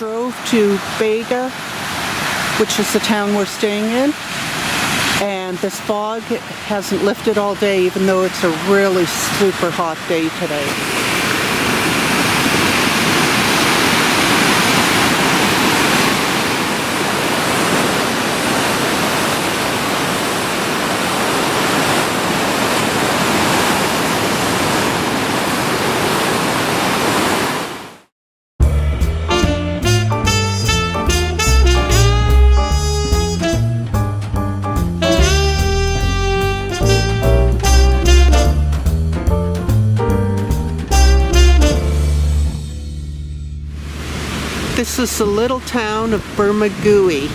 drove to Bega, which is the town we're staying in, and this fog hasn't lifted all day, even though it's a really super hot day today. This is the little town of Bermagui.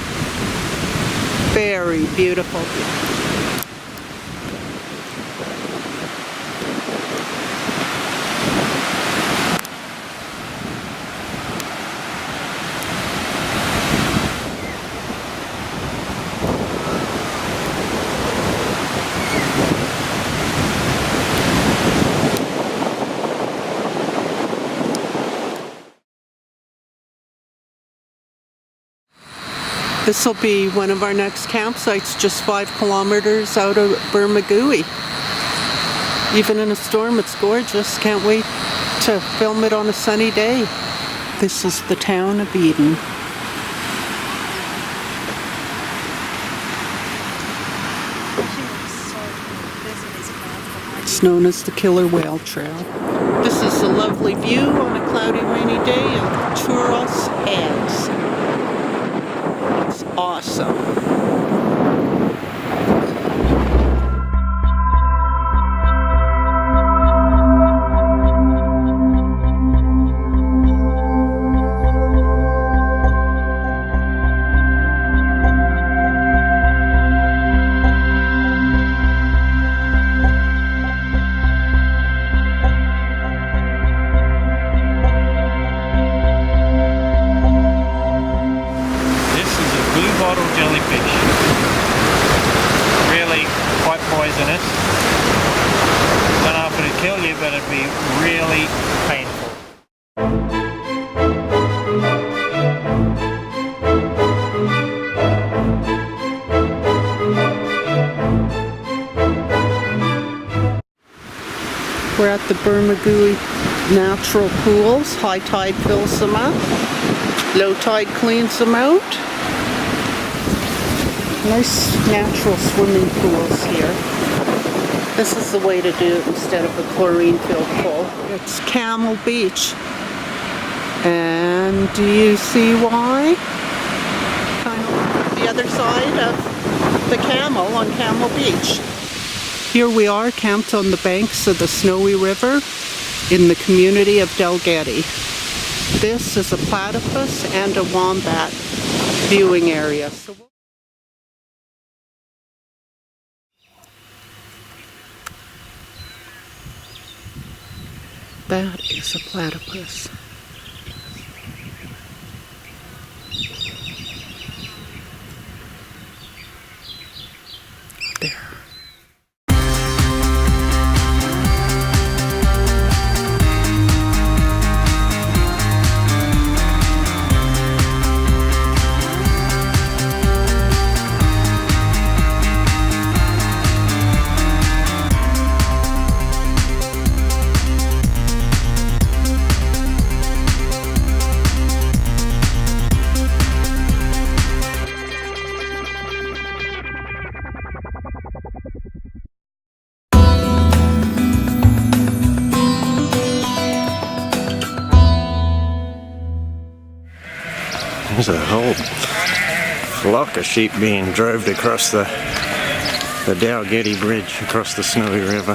Very beautiful. This will be one of our next campsites, just 5 kilometers out of Bermagui. Even in a storm, it's gorgeous. Can't wait to film it on a sunny day. This is the town of Eden. It's known as the Killer Whale Trail. This is a lovely view on a cloudy, rainy day of Tuross Heads. Awesome. Jellyfish. Really quite poisonous. Don't know if it'd kill you, but it'd be really painful. We're at the Bermagui natural pools. High tide fills them up. Low tide cleans them out. Nice natural swimming pools here. This is the way to do it instead of a chlorine-filled pool. It's Camel Beach. And do you see why? Kind of the other side of the camel on Camel Beach. Here we are, camped on the banks of the Snowy River in the community of Dalgety. This is a platypus and a wombat viewing area. That is a platypus. There. There's a whole flock of sheep being drove across the Dalgety Bridge across the Snowy River.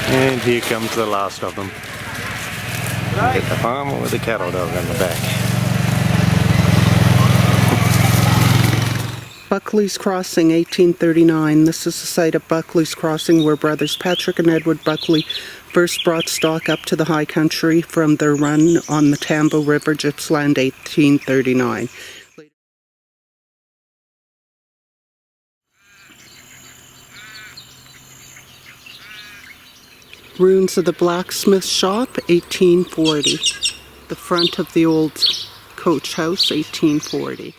And here comes the last of them. Get the farmer with the cattle dog on the back. Buckley's Crossing, 1839. This is the site of Buckley's Crossing where brothers Patrick and Edward Buckley first brought stock up to the high country from their run on the Tambo River, Gippsland, 1839. Ruins of the blacksmith shop, 1840. The front of the old coach house, 1840.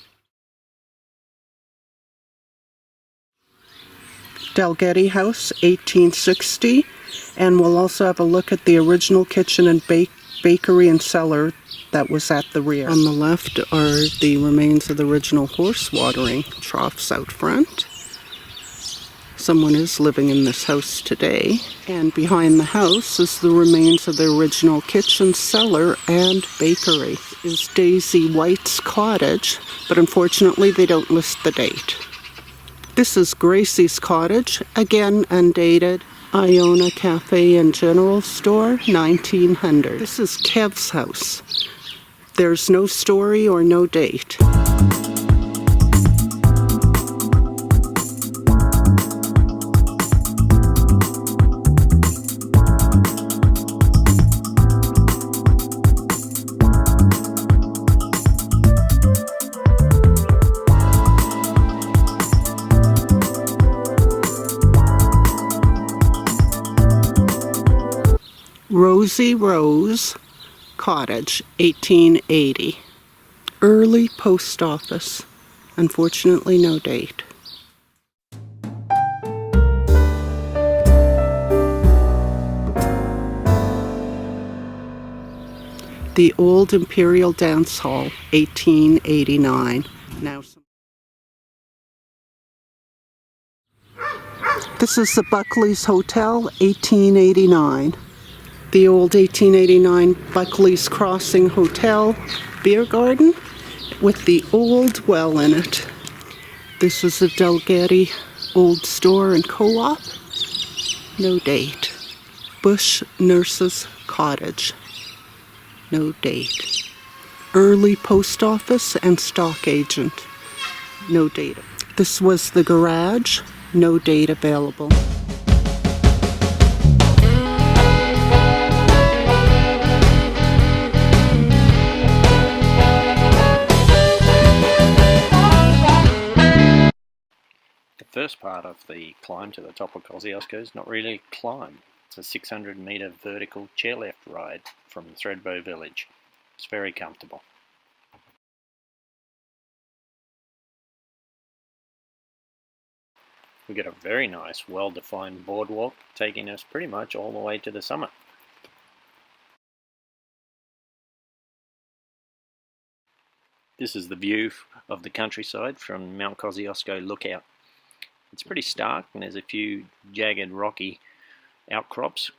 Dalgety House, 1860, and we'll also have a look at the original kitchen and bakery and cellar that was at the rear. On the left are the remains of the original horse watering troughs out front. Someone is living in this house today. And behind the house is the remains of the original kitchen, cellar, and bakery. Is Daisy White's cottage, but unfortunately they don't list the date. This is Gracie's cottage, again undated. Iona Cafe and General Store, 1900. This is Kev's house. There's no story or no date. Rosie Rose Cottage, 1880. Early post office. Unfortunately, no date. The Old Imperial Dance Hall, 1889. Now, this is the Buckley's Hotel, 1889. The old 1889 Buckley's Crossing Hotel beer garden with the old well in it. This is the Dalgety Old Store and Co-op. No date. Bush Nurse's Cottage. No date. Early post office and stock agent. No date. This was the garage. No date available. The first part of the climb to the top of Kosciuszko is not really a climb. It's a 600-metre vertical chairlift ride from Thredbo village. It's very comfortable. We got a very nice, well-defined boardwalk taking us pretty much all the way to the summit. This is the view of the countryside from Mount Kosciuszko Lookout. It's pretty stark and there's a few jagged rocky outcrops.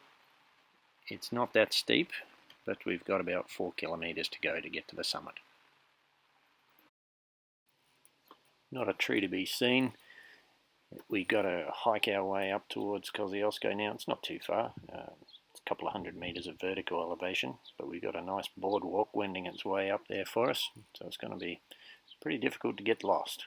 It's not that steep, but we've got about 4 kilometres to go to get to the summit. Not a tree to be seen. We've got to hike our way up towards Kosciuszko now. It's not too far. It's a couple of 100 metres of vertical elevation, but we've got a nice boardwalk wending its way up there for us, so it's going to be pretty difficult to get lost.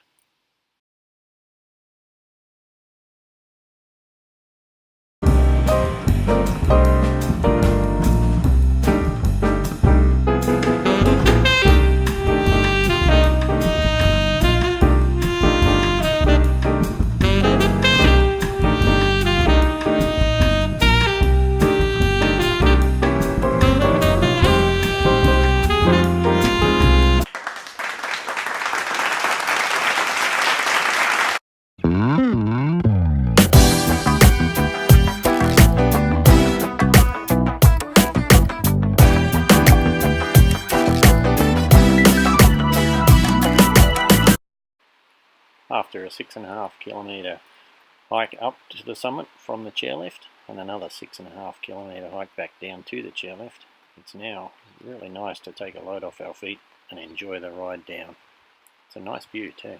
After a 6.5 kilometre hike up to the summit from the chairlift and another 6.5 kilometre hike back down to the chairlift, it's now really nice to take a load off our feet and enjoy the ride down. It's a nice view too.